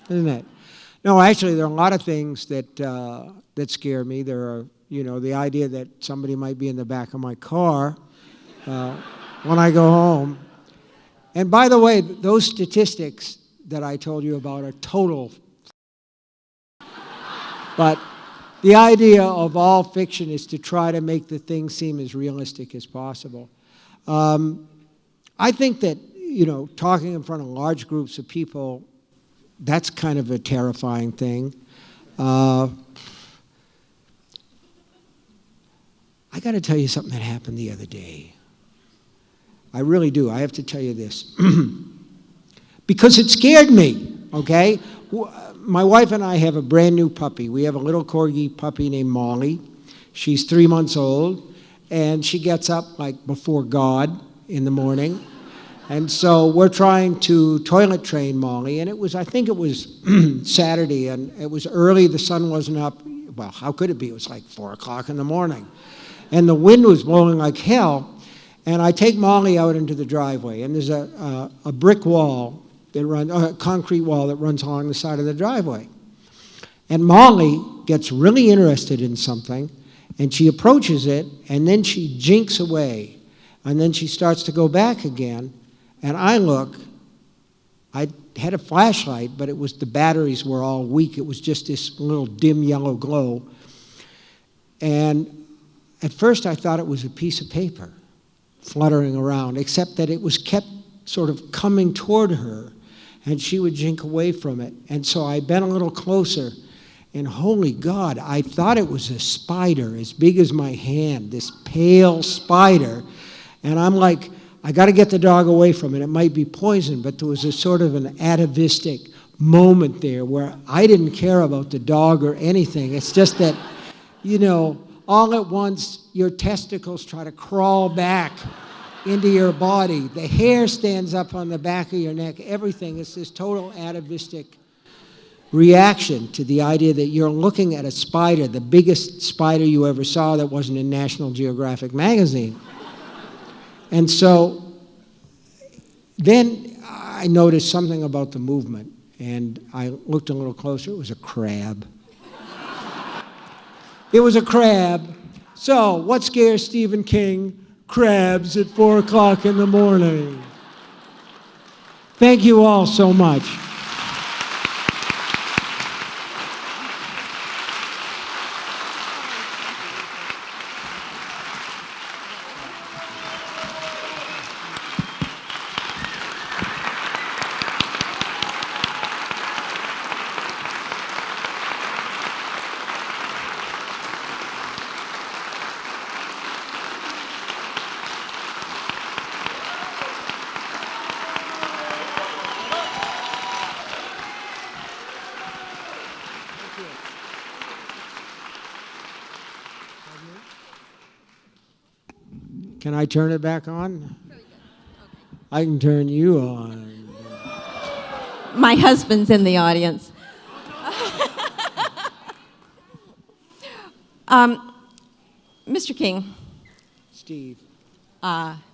isn't it? No, actually, there are a lot of things that that scare me. There are, the idea that somebody might be in the back of my car when I go home. And by the way, those statistics that I told you about are total. But the idea of all fiction is to try to make the thing seem as realistic as possible. I think that, talking in front of large groups of people, that's kind of a terrifying thing. I got to tell you something that happened the other day. I really do. I have to tell you this. Because it scared me, okay? My wife and I have a brand new puppy. We have a little corgi puppy named Molly. She's 3 months old, and she gets up like before God in the morning. And so we're trying to toilet train Molly, and I think it was Saturday, and it was early, the sun wasn't up. Well, how could it be? It was like 4 o'clock in the morning. And the wind was blowing like hell, and I take Molly out into the driveway, and there's a brick wall that runs, a concrete wall that runs along the side of the driveway. And Molly gets really interested in something, and she approaches it, and then she jinks away, and then she starts to go back again. And I look, I had a flashlight, but the batteries were all weak. It was just this little dim yellow glow. And at first I thought it was a piece of paper fluttering around, except that it was kept sort of coming toward her, and she would jink away from it. And so I bent a little closer, and holy God, I thought it was a spider as big as my hand, this pale spider. And I'm like, I got to get the dog away from it. It might be poison, but there was a sort of an atavistic moment there where I didn't care about the dog or anything. It's just that, all at once your testicles try to crawl back into your body. The hair stands up on the back of your neck, everything. It's this total atavistic reaction to the idea that you're looking at a spider, the biggest spider you ever saw that wasn't in National Geographic magazine. And so then I noticed something about the movement, and I looked a little closer. It was a crab. It was a crab. So what scares Stephen King? Crabs at 4 o'clock in the morning. Thank you all so much. Can I turn it back on? I can turn you on. My husband's in the audience. Mr. King. Steve.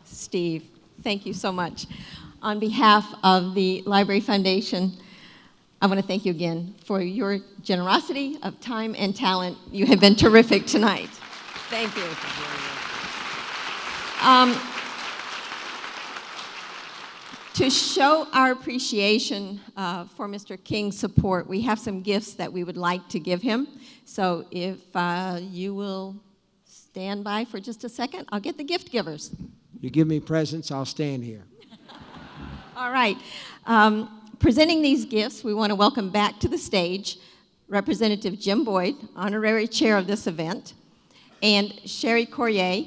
Steve, thank you so much. On behalf of the Library Foundation, I want to thank you again for your generosity of time and talent. You have been terrific tonight. Thank you. To show our appreciation for Mr. King's support, we have some gifts that we would like to give him. So if you will stand by for just a second, I'll get the gift givers. You give me presents, I'll stand here. All right. Presenting these gifts, we want to welcome back to the stage Representative Jim Boyd, Honorary Chair of this event, and Sherry Corrier,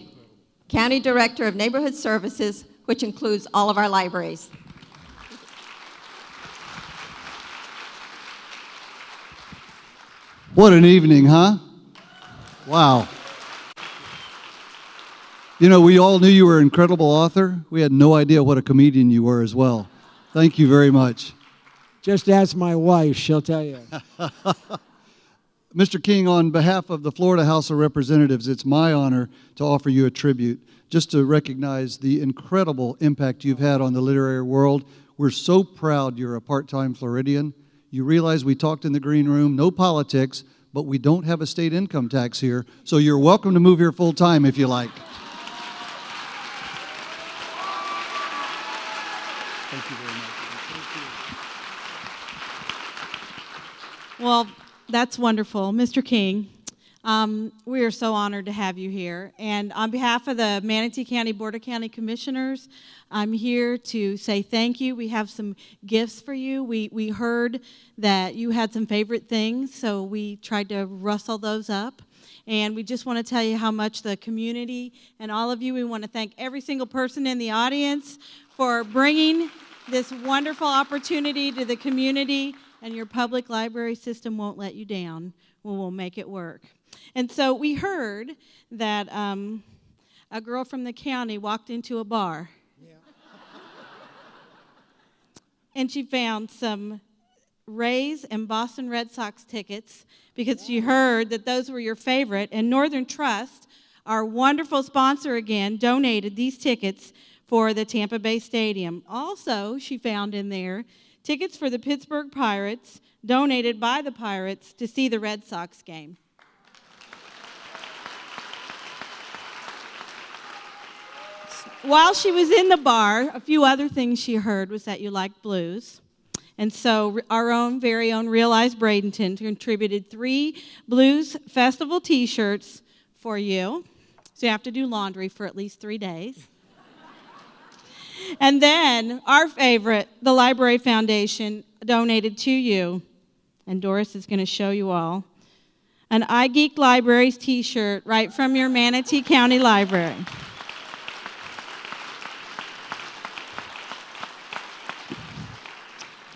County Director of Neighborhood Services, which includes all of our libraries. What an evening, huh? Wow. You know, we all knew you were an incredible author. We had no idea what a comedian you were as well. Thank you very much. Just ask my wife, she'll tell you. Mr. King, on behalf of the Florida House of Representatives, it's my honor to offer you a tribute, just to recognize the incredible impact you've had on the literary world. We're so proud you're a part-time Floridian. You realize we talked in the green room, no politics, but we don't have a state income tax here, so you're welcome to move here full-time if you like. Thank you very much. Well, that's wonderful. Mr. King, we are so honored to have you here. And on behalf of the Manatee County Board of County Commissioners, I'm here to say thank you. We have some gifts for you. We heard that you had some favorite things, so we tried to rustle those up. And we just want to tell you how much the community and all of you, we want to thank every single person in the audience for bringing this wonderful opportunity to the community, and your public library system won't let you down. We'll make it work. And so we heard that a girl from the county walked into a bar. Yeah. And she found some Rays and Boston Red Sox tickets because she heard that those were your favorite. And Northern Trust, our wonderful sponsor again, donated these tickets for the Tampa Bay Stadium. Also, she found in there tickets for the Pittsburgh Pirates, donated by the Pirates to see the Red Sox game. While she was in the bar, a few other things she heard was that you liked blues. And so our own very own Realize Bradenton contributed 3 Blues Festival t-shirts for you. So you have to do laundry for at least 3 days. And then our favorite, the Library Foundation, donated to you, and Doris is going to show you all, an I Geek Libraries t-shirt right from your Manatee County Library.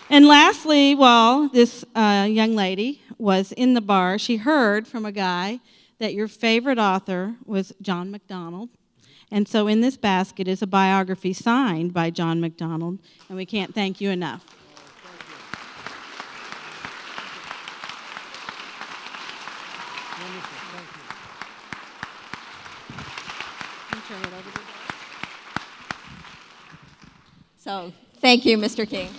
And lastly, while this young lady was in the bar, she heard from a guy that your favorite author was John MacDonald. And so in this basket is a biography signed by John MacDonald, and we can't thank you enough. So thank you, Mr. King.